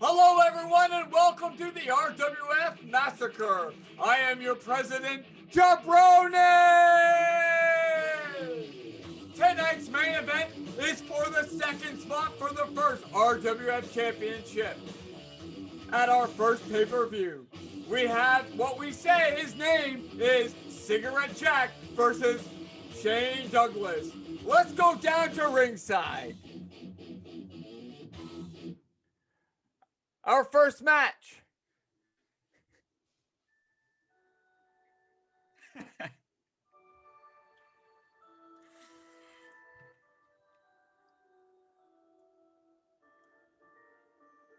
Hello everyone and welcome to the RWF Massacre. I am your president, Jabroni! Tonight's main event is for the second spot for the first RWF Championship. At our first pay-per-view, we have what we say his name is Cigarette Jack versus Shane Douglas. Let's go down to ringside. Our first match.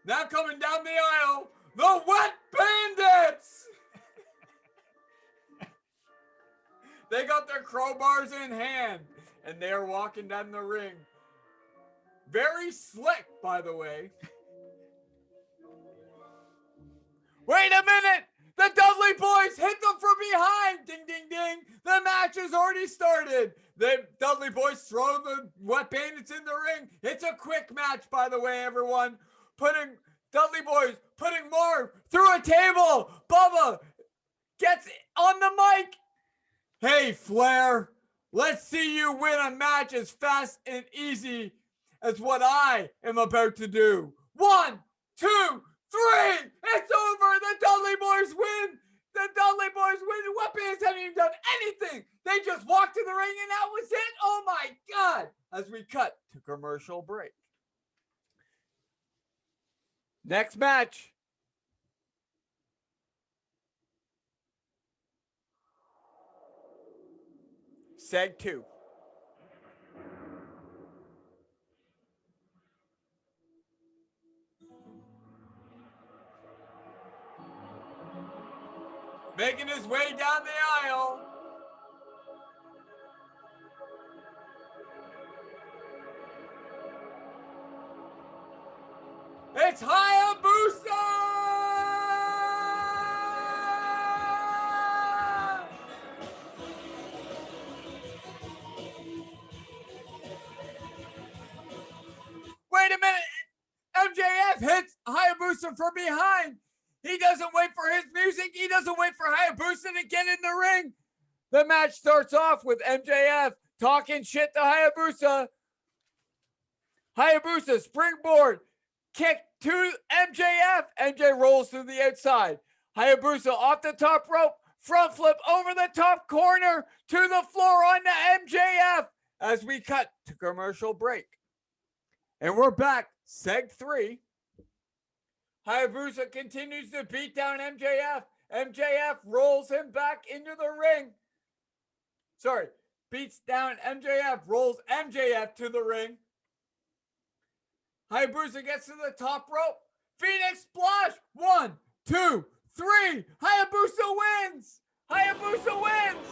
Now coming down the aisle, the Wet Bandits! They got their crowbars in hand, and they are walking down the ring. Very slick, by the way. Wait a minute! The Dudley Boys hit them from behind! Ding, ding, ding! The match has already started! The Dudley Boys throw the Wet Bandits in the ring. It's a quick match, by the way, everyone. Dudley Boys putting Marv through a table. Bubba gets on the mic. Hey, Flair, let's see you win a match as fast and easy as what I am about to do. 1, 2, 3. It's over. The Dudley Boys win. The Dudley Boys win. The Wet Bandits haven't even done anything. They just walked to the ring and that was it. Oh my God. As we cut to commercial break. Next match. Seg 2. Making his way down the aisle. It's Hayabusa! Wait a minute. MJF hits Hayabusa from behind. He doesn't wait for his music. He doesn't wait for Hayabusa to get in the ring. The match starts off with MJF talking shit to Hayabusa. Hayabusa springboard kick to MJF. MJ rolls to the outside. Hayabusa off the top rope. Front flip over the top corner to the floor onto MJF as we cut to commercial break. And we're back. Seg 3. Hayabusa continues to beat down MJF. MJF rolls him back into the ring. Beats down MJF, rolls MJF to the ring. Hayabusa gets to the top rope. Phoenix Splash. 1, 2, 3. Hayabusa wins. Hayabusa wins.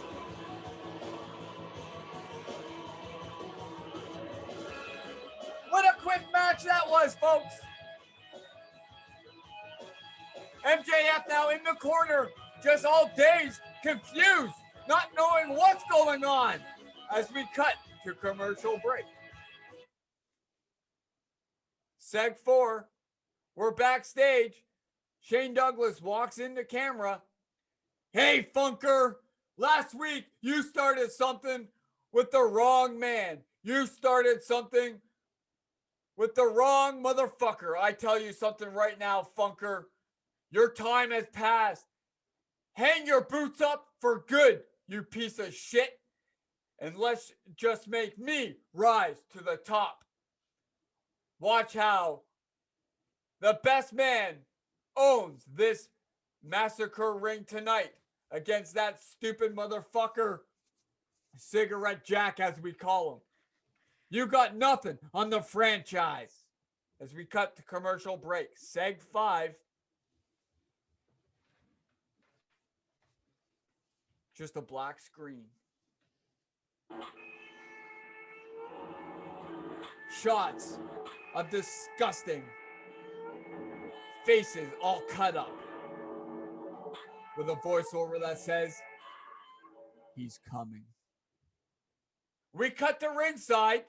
What a quick match that was, folks. MJF now in the corner, just all dazed, confused, not knowing what's going on as we cut to commercial break. Seg 4, we're backstage. Shane Douglas walks into camera. Hey, Funker, last week you started something with the wrong man. You started something with the wrong motherfucker. I tell you something right now, Funker. Your time has passed. Hang your boots up for good, you piece of shit. And let's just make me rise to the top. Watch how the best man owns this massacre ring tonight against that stupid motherfucker, Cigarette Jack, as we call him. You got nothing on the franchise. As we cut to commercial break. Seg 5. Just a black screen. Shots of disgusting faces all cut up. With a voiceover that says, he's coming. We cut to ringside.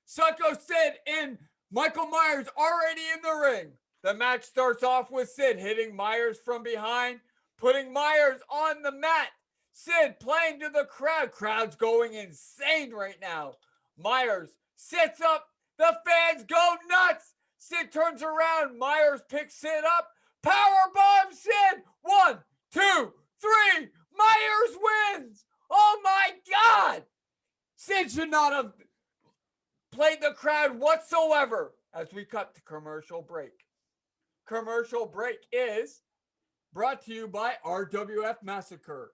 Psycho Sid and Michael Myers already in the ring. The match starts off with Sid hitting Myers from behind, putting Myers on the mat. Sid playing to the crowd. Crowd's going insane right now. Myers sits up. The fans go nuts. Sid turns around. Myers picks Sid up. Powerbomb Sid. 1, 2, 3. Myers wins. Oh my God. Sid should not have played the crowd whatsoever as we cut to commercial break. Commercial break is brought to you by RWF Massacre.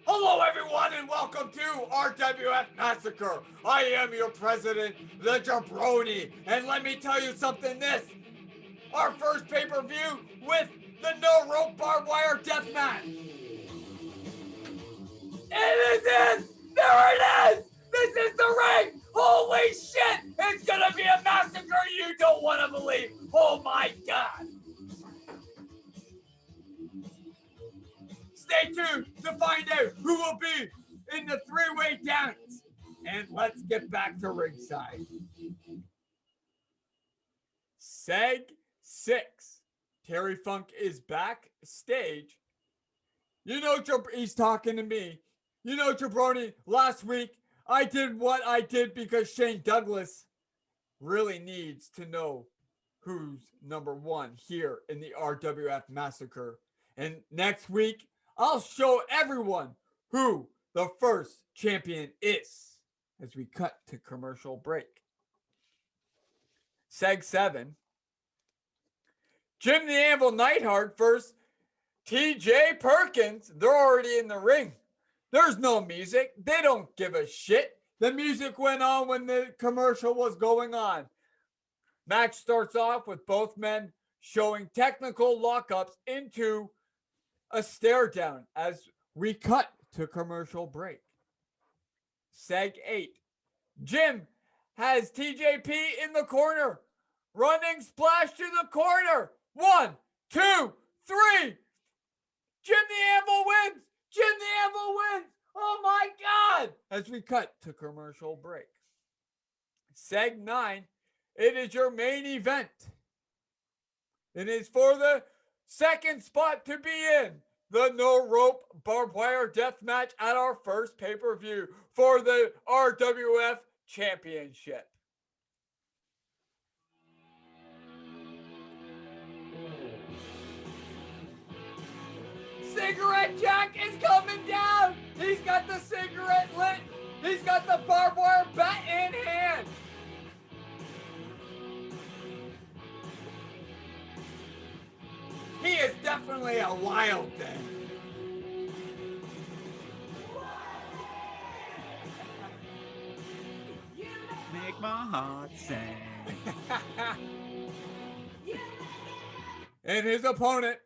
Hello, everyone, and welcome to RWF Massacre. I am your president, the Jabroni, and let me tell you something. Our first pay-per-view with the no rope barbed wire death match. It is in. There it is. This is the ring. Holy shit! It's gonna be a massacre you don't want to believe. Oh my God. Stay tuned to find out who will be in the three-way dance. And let's get back to ringside. Seg 6. Terry Funk is backstage. You know, he's talking to me. You know, Jabroni, last week I did what I did because Shane Douglas really needs to know who's number one here in the RWF Massacre. And next week, I'll show everyone who the first champion is as we cut to commercial break. Seg 7. Jim the Anvil Neidhart versus TJ Perkins. They're already in the ring. There's no music. They don't give a shit. The music went on when the commercial was going on. Match starts off with both men showing technical lockups into a stare down as we cut to commercial break. Seg 8. Jim has TJP in the corner. Running splash to the corner. 1, 2, 3. Jim the Anvil wins. Jim the Anvil wins. Oh my God. As we cut to commercial break. Seg 9. It is your main event. It is for the second spot to be in the no rope barbed wire death match at our first pay-per-view for the RWF Championship. Cigarette Jack is coming down. He's got the cigarette lit. He's got the barbed wire bat in hand. He is definitely a wild thing. Make my heart sing. And his opponent,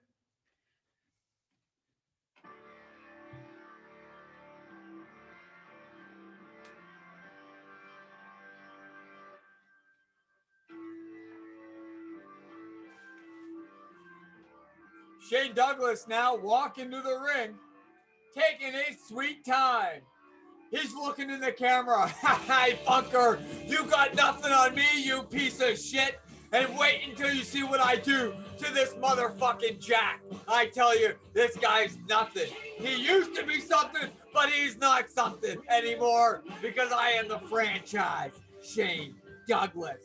Shane Douglas, now walking to the ring, taking his sweet time. He's looking in the camera. Hey, fucker, you got nothing on me, you piece of shit. And wait until you see what I do to this motherfucking Jack. I tell you, this guy's nothing. He used to be something, but he's not something anymore because I am the franchise, Shane Douglas.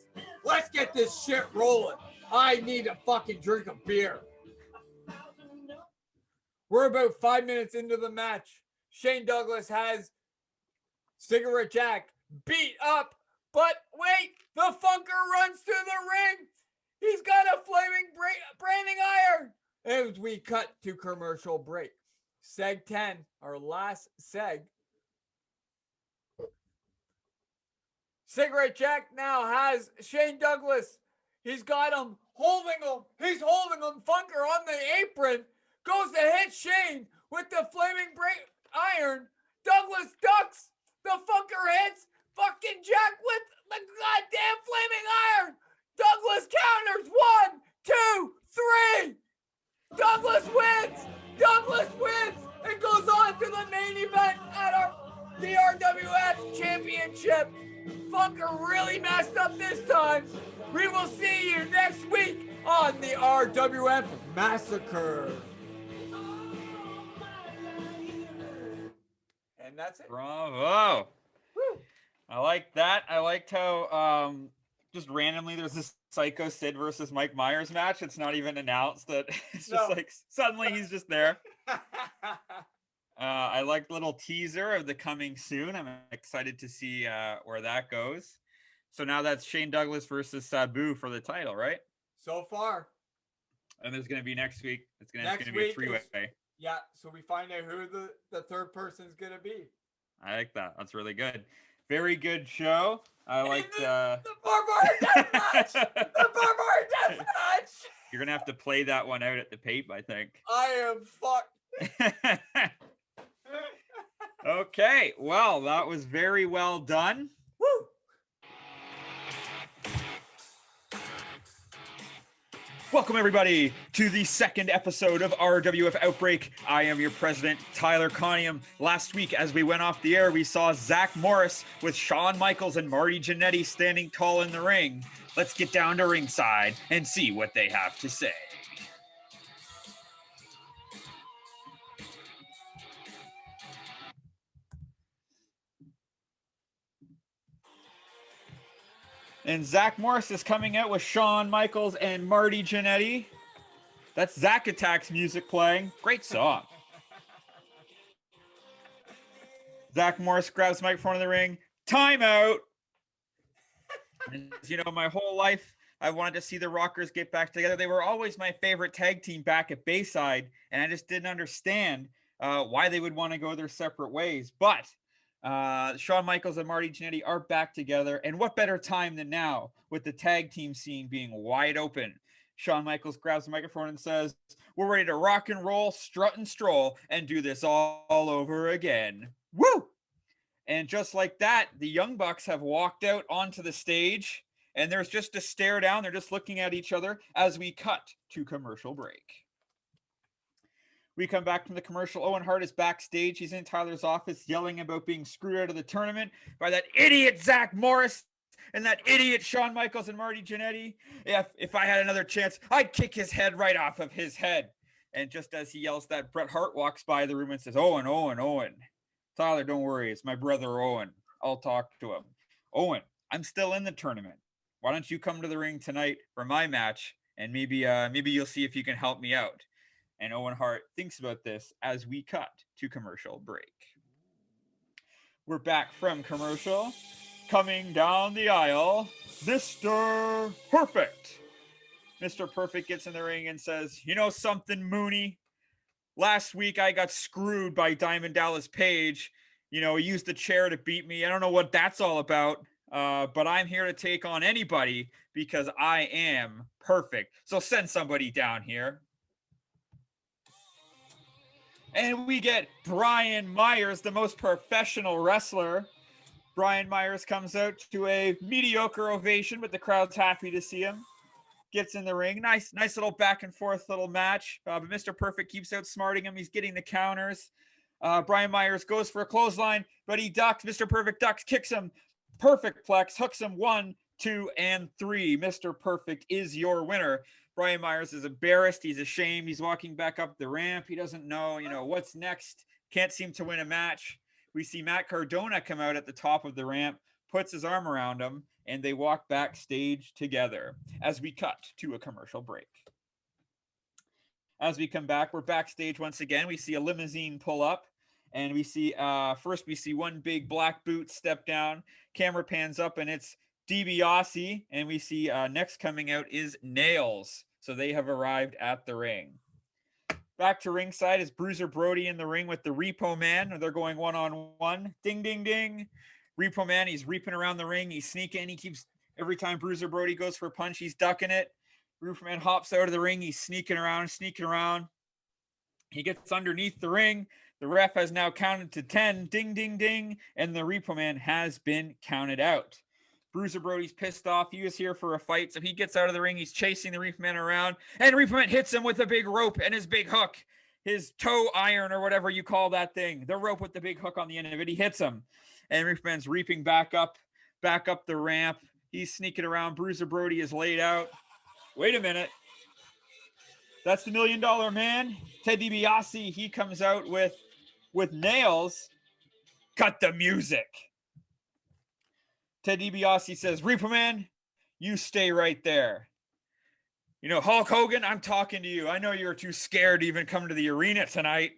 Let's get this shit rolling. I need a fucking drink of beer. We're about 5 minutes into the match. Shane Douglas has Cigarette Jack beat up, but wait, the Funker runs to the ring. He's got a flaming branding iron. As we cut to commercial break. Seg 10, our last seg. Cigarette Jack now has Shane Douglas. He's got him, holding him. He's holding him. Funker on the apron. Goes to hit Shane with the flaming iron. Douglas ducks. The Funker hits fucking Jack with the goddamn flaming iron. Douglas counters. 1, 2, 3. Douglas wins. the RWF Championship. Funker really messed up this time. We will see you next week on the RWF Massacre. And that's it. Bravo. Woo. I like that. I liked how just randomly there's this Psycho Sid versus Mike Myers match. It's not even announced that it's just like suddenly he's just there. I like the little teaser of the coming soon. I'm excited to see where that goes. So now that's Shane Douglas versus Sabu for the title, right? So far. And there's going to be next week. It's going to be a three-way. Yeah, so we find out who the third person's going to be. I like that. That's really good. Very good show. I like the Barbarian Death Match. The Barbarian Death Match. You're going to have to play that one out at the Pape, I think. I am fucked. Okay, well, that was very well done. Woo! Welcome, everybody, to the second episode of RWF Outbreak. I am your president, Tyler Conium. Last week, as we went off the air, we saw Zach Morris with Shawn Michaels and Marty Jannetty standing tall in the ring. Let's get down to ringside and see what they have to say. And Zach Morris is coming out with Shawn Michaels and Marty Jannetty. That's Zack Attack's music playing. Great song. Zach Morris grabs the microphone in the ring. Timeout. And, you know, my whole life, I wanted to see the Rockers get back together. They were always my favorite tag team back at Bayside, and I just didn't understand why they would want to go their separate ways. But Shawn Michaels and Marty Jannetty are back together, and what better time than now with the tag team scene being wide open. Shawn Michaels grabs the microphone and says, "We're ready to rock and roll, strut and stroll, and do this all over again." Woo! And just like that, the Young Bucks have walked out onto the stage, and there's just a stare down. They're just looking at each other as we cut to commercial break. We come back from the commercial. Owen Hart is backstage. He's in Tyler's office yelling about being screwed out of the tournament by that idiot Zach Morris and that idiot Shawn Michaels and Marty Jannetty. If I had another chance, I'd kick his head right off of his head. And just as he yells that, Bret Hart walks by the room and says, Owen. Tyler, don't worry. It's my brother, Owen. I'll talk to him. Owen, I'm still in the tournament. Why don't you come to the ring tonight for my match? And maybe you'll see if you can help me out. And Owen Hart thinks about this as we cut to commercial break. We're back from commercial. Coming down the aisle, Mr. Perfect. Mr. Perfect gets in the ring and says, "You know something, Mooney? Last week I got screwed by Diamond Dallas Page. You know, he used the chair to beat me. I don't know what that's all about. But I'm here to take on anybody because I am perfect. So send somebody down here." And we get Brian Myers, the most professional wrestler. Brian Myers comes out to a mediocre ovation, but the crowd's happy to see him. Gets in the ring. Nice little back and forth little match. But Mr. Perfect keeps outsmarting him. He's getting the counters. Brian Myers goes for a clothesline, but he ducks. Mr. Perfect ducks, kicks him. Perfect plex, hooks him 1, 2, and 3. Mr. Perfect is your winner. Brian Myers is embarrassed. He's ashamed. He's walking back up the ramp. He doesn't know, what's next. Can't seem to win a match. We see Matt Cardona come out at the top of the ramp, puts his arm around him, and they walk backstage together as we cut to a commercial break. As we come back, we're backstage once again. We see a limousine pull up, and we see, first we see one big black boot step down. Camera pans up, and it's Dibiase, and we see next coming out is Nailz. So they have arrived at the ring. Back to ringside is Bruiser Brody in the ring with the Repo Man. They're going one-on-one. Ding, ding, ding. Repo Man, he's reaping around the ring. He's sneaking. He keeps, every time Bruiser Brody goes for a punch, he's ducking it. Repo Man hops out of the ring. He's sneaking around. He gets underneath the ring. The ref has now counted to 10. Ding, ding, ding. And the Repo Man has been counted out. Bruiser Brody's pissed off. He was here for a fight, so he gets out of the ring. He's chasing the Repo Man around, and Repo Man hits him with a big rope and his big hook. his toe iron or whatever you call that thing, the rope with the big hook on the end of it. He hits him, and Reeferman's reaping back up the ramp. He's sneaking around. Bruiser Brody is laid out. Wait a minute. That's the $1 Million Man. Ted DiBiase, he comes out with Nailz. Cut the music. Ted DiBiase says, Reeferman, you stay right there. You know, Hulk Hogan, I'm talking to you. I know you're too scared to even come to the arena tonight,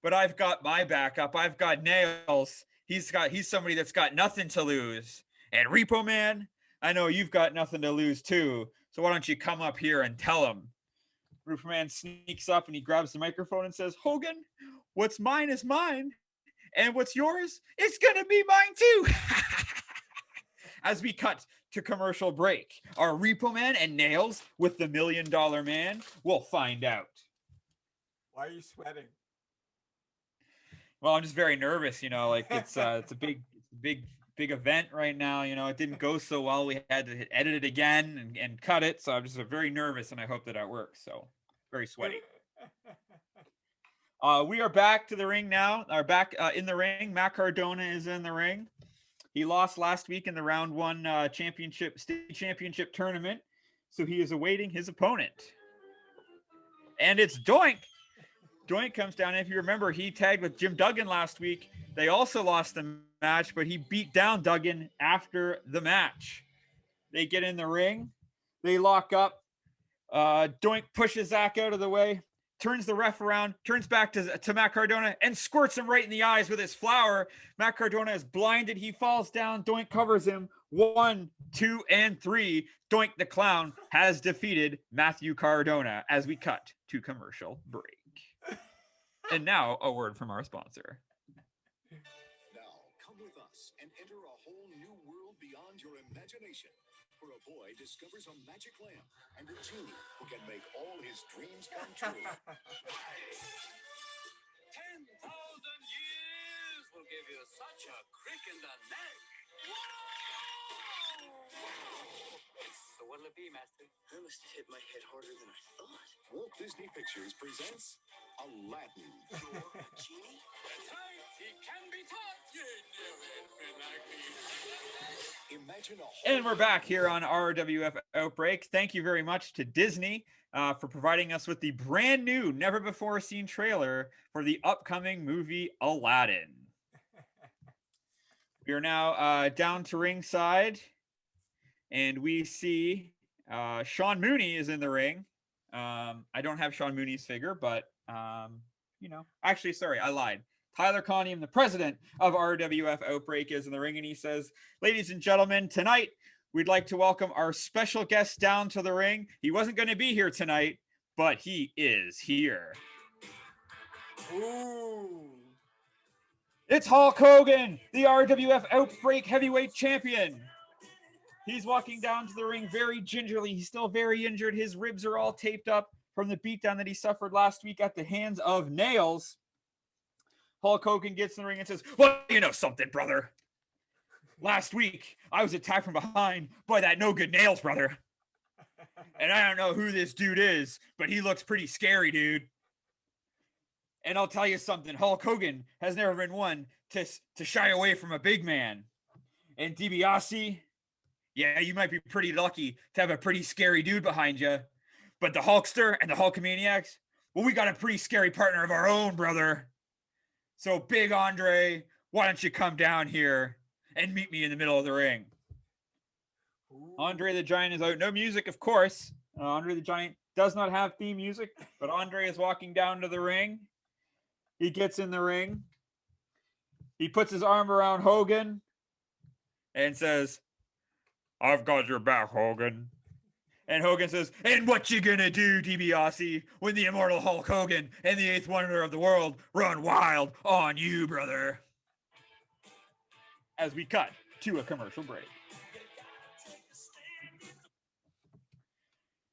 but I've got my backup. I've got Nailz. He's somebody that's got nothing to lose. And Repo Man, I know you've got nothing to lose too. So why don't you come up here and tell him? Repo Man sneaks up and he grabs the microphone and says, Hogan, what's mine is mine. And what's yours, it's going to be mine too. As we cut to commercial break, are Repo Man and Nailz with the $1 Million Man? We'll find out. Why are you sweating? Well, I'm just very nervous, you know, like it's a big event right now. You know, it didn't go so well. We had to edit it again and cut it. So I'm just very nervous, and I hope that it works. So very sweaty. We are back to the ring now. Back in the ring. Matt Cardona is in the ring. He lost last week in the round 1 state championship tournament. So he is awaiting his opponent. And it's Doink. Doink comes down. If you remember, he tagged with Jim Duggan last week. They also lost the match, but he beat down Duggan after the match. They get in the ring. They lock up. Doink pushes Zack out of the way, turns the ref around, turns back to Matt Cardona, and squirts him right in the eyes with his flower. Matt Cardona is blinded. He falls down. Doink covers him. 1, 2, and 3. Doink the Clown has defeated Matthew Cardona as we cut to commercial break. And now a word from our sponsor. Now come with us and enter a whole new world beyond your imagination, where a boy discovers a magic lamp and a genie who can make all his dreams come true. 10,000 years will give you such a crick in the neck. So what'll it be, Master? I must have hit my head harder than I thought. Walt Disney Pictures presents Aladdin. You're a genie? That's right. He can be taught. You never been like me. Imagine a whole And we're back here on RWF Outbreak. Thank you very much to Disney for providing us with the brand new, never before seen trailer for the upcoming movie Aladdin. We are now down to ringside, and we see Sean Mooney is in the ring. I don't have Sean Mooney's figure, but, you know, actually, sorry, I lied. Tyler Conium, the president of RWF Outbreak, is in the ring, and he says, ladies and gentlemen, tonight, we'd like to welcome our special guest down to the ring. He wasn't going to be here tonight, but he is here. Ooh. It's Hulk Hogan, the RWF Outbreak heavyweight champion. He's walking down to the ring very gingerly. He's still very injured. His ribs are all taped up from the beatdown that he suffered last week at the hands of Nailz. Hulk Hogan gets in the ring and says, well, you know something, brother. Last week, I was attacked from behind by that no-good Nailz, brother. And I don't know who this dude is, but he looks pretty scary, dude. And I'll tell you something, Hulk Hogan has never been one to shy away from a big man. And DiBiase, yeah, you might be pretty lucky to have a pretty scary dude behind you. But the Hulkster and the Hulkamaniacs, well, we got a pretty scary partner of our own, brother. So, Big Andre, why don't you come down here and meet me in the middle of the ring? Ooh. Andre the Giant is out. No music, of course. Andre the Giant does not have theme music, but Andre is walking down to the ring. He gets in the ring. He puts his arm around Hogan and says, I've got your back, Hogan. And Hogan says, and what you gonna do, DiBiase, when the immortal Hulk Hogan and the 8th wonder of the world run wild on you, brother? As we cut to a commercial break.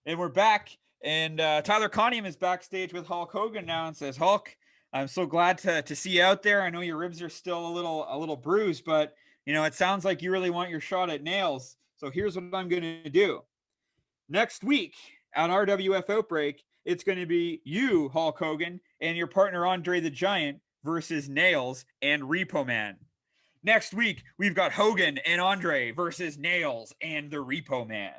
And we're back, and Tyler Conium is backstage with Hulk Hogan now and says, Hulk, I'm so glad to see you out there. I know your ribs are still a little bruised, but you know, it sounds like you really want your shot at Nailz. So here's what I'm going to do. Next week on RWF Outbreak, it's going to be you, Hulk Hogan, and your partner Andre the Giant versus Nailz and Repo Man. Next week, we've got Hogan and Andre versus Nailz and the Repo Man.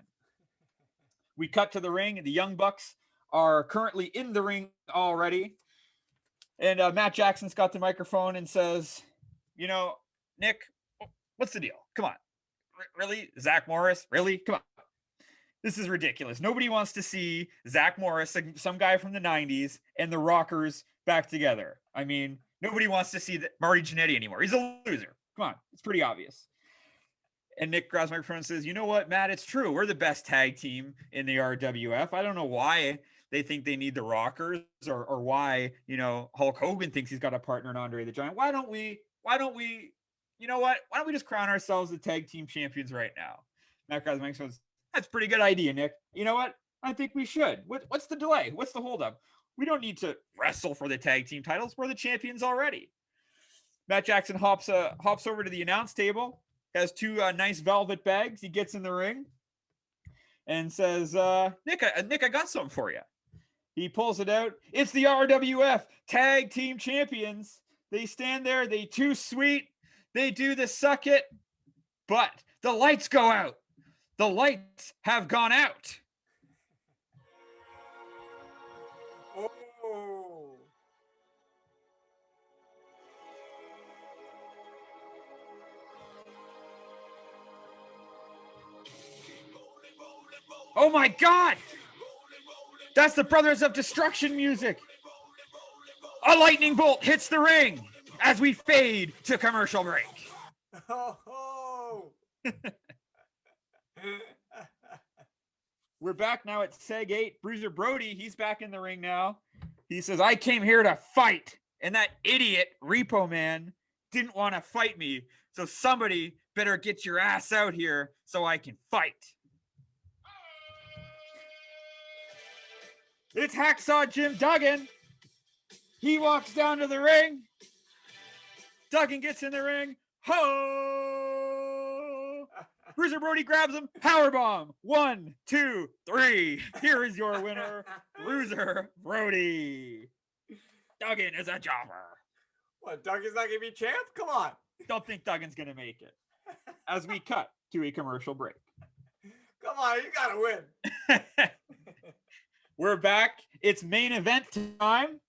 We cut to the ring. The Young Bucks are currently in the ring already. And Matt Jackson's got the microphone and says, you know, Nick, what's the deal? Come on. Really? Zach Morris? Really? Come on. This is ridiculous. Nobody wants to see Zach Morris, some guy from the 90s, and the Rockers back together. I mean, nobody wants to see Marty Jannetty anymore. He's a loser. Come on. It's pretty obvious. And Nick grabs my microphone and says, you know what, Matt? It's true. We're the best tag team in the RWF. I don't know why they think they need the Rockers or why, you know, Hulk Hogan thinks he's got a partner in Andre the Giant. Why don't we, you know what? Why don't we just crown ourselves the tag team champions right now? Matt grabs my microphone and says, that's a pretty good idea, Nick. You know what? I think we should. What's the delay? What's the holdup? We don't need to wrestle for the tag team titles. We're the champions already. Matt Jackson hops over to the announce table, has two nice velvet bags. He gets in the ring and says, Nick, I got something for you. He pulls it out. It's the RWF Tag Team Champions. They stand there. They too sweet. They do the suck it. But the lights go out. The lights have gone out. Oh. Oh my God! That's the Brothers of Destruction music. A lightning bolt hits the ring as we fade to commercial break. Oh. We're back now at Seg 8. Bruiser Brody, he's back in the ring now. He says, I came here to fight. And that idiot, Repo Man, didn't want to fight me. So somebody better get your ass out here so I can fight. It's Hacksaw Jim Duggan. He walks down to the ring. Duggan gets in the ring. Ho! Bruiser Brody grabs him. Powerbomb. 1, 2, 3. Here is your winner, Bruiser Brody. Duggan is a jobber. What, Duggan's not going to be champ? Come on. Don't think Duggan's going to make it. As we cut to a commercial break. Come on, you got to win. We're back. It's main event time.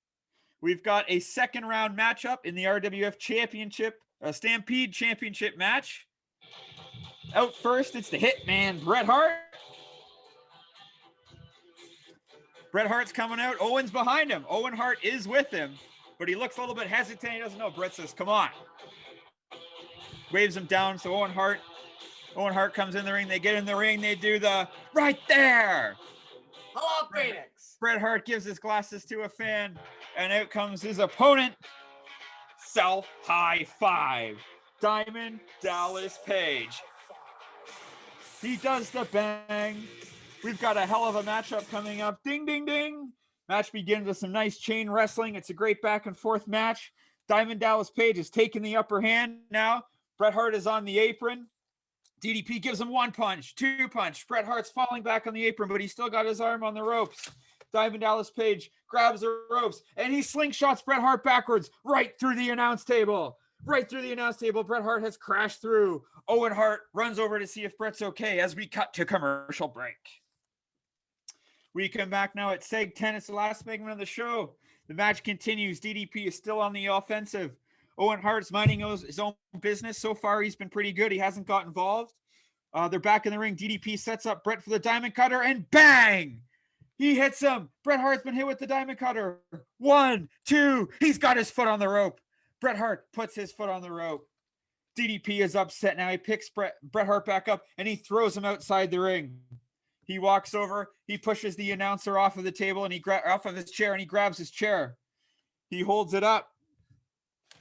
We've got a second round matchup in the RWF Championship, a Stampede Championship match. Out first, it's the Hitman, Bret Hart. Bret Hart's coming out. Owen's behind him. Owen Hart is with him, but he looks a little bit hesitant. He doesn't know. Bret says, come on. Waves him down. So Owen Hart comes in the ring. They get in the ring. They do the right there. Hello, Phoenix. Bret Hart gives his glasses to a fan, and out comes his opponent. Self high five. Diamond Dallas Page. He does the bang. We've got a hell of a matchup coming up. Ding, ding, ding. Match begins with some nice chain wrestling. It's a great back and forth match. Diamond Dallas Page is taking the upper hand now. Bret Hart is on the apron. DDP gives him 1 punch, 2 punch. Bret Hart's falling back on the apron, but he's still got his arm on the ropes. Diamond Dallas Page grabs the ropes, and he slingshots Bret Hart backwards right through the announce table. Right through the announce table. Bret Hart has crashed through. Owen Hart runs over to see if Bret's okay as we cut to commercial break. We come back now at Seg 10. It's the last segment of the show. The match continues. DDP is still on the offensive. Owen Hart's minding his own business. So far, he's been pretty good. He hasn't got involved. They're back in the ring. DDP sets up Bret for the Diamond Cutter, and bang! He hits him. Bret Hart's been hit with the Diamond Cutter. 1, 2. He's got his foot on the rope. Bret Hart puts his foot on the rope. DDP is upset now. He picks Bret Hart back up, and he throws him outside the ring. He walks over. He pushes the announcer off of the table, and off of his chair, and he grabs his chair. He holds it up.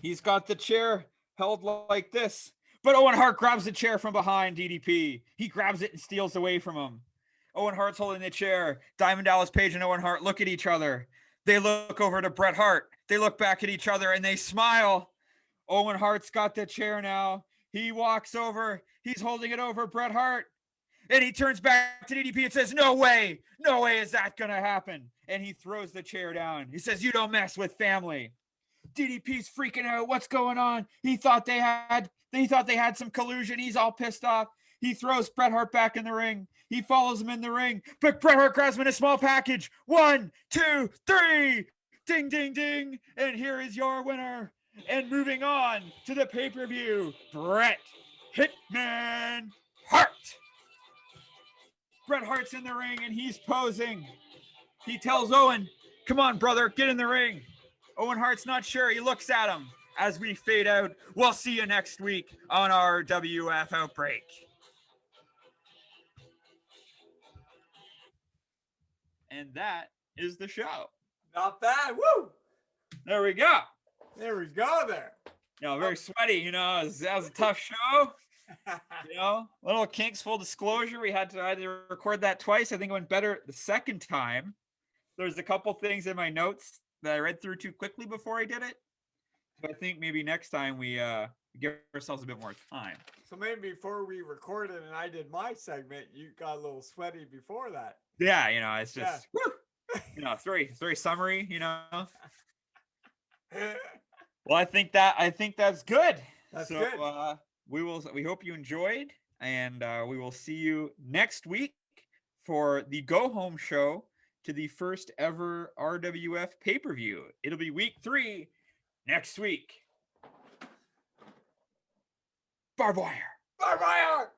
He's got the chair held like this. But Owen Hart grabs the chair from behind DDP. He grabs it and steals away from him. Owen Hart's holding the chair. Diamond Dallas Page and Owen Hart look at each other. They look over to Bret Hart. They look back at each other and they smile. Owen Hart's got the chair now. He walks over. He's holding it over Bret Hart. And he turns back to DDP and says, no way is that going to happen. And he throws the chair down. He says, you don't mess with family. DDP's freaking out. What's going on? He thought they had some collusion. He's all pissed off. He throws Bret Hart back in the ring. He follows him in the ring, but Bret Hart grabs him in a small package. 1, 2, 3. Ding, ding, ding. And here is your winner. And moving on to the pay-per-view, Bret Hitman Hart. Bret Hart's in the ring and he's posing. He tells Owen, come on, brother, get in the ring. Owen Hart's not sure. He looks at him as we fade out. We'll see you next week on our RWF Outbreak. And that is the show. Not bad. Woo! There we go. There we go there. Very sweaty, that was a tough show. Little kinks, full disclosure. I had to record that twice. I think it went better the second time. There's a couple things in my notes that I read through too quickly before I did it. So I think maybe next time we give ourselves a bit more time. So maybe before we recorded and I did my segment, you got a little sweaty before that. Yeah, it's just, woo! It's very summary, Well, I think that's good. That's good. We hope you enjoyed, and we will see you next week for the go home show to the first ever RWF pay-per-view. It'll be week 3 next week. Barbed wire. Barbed wire.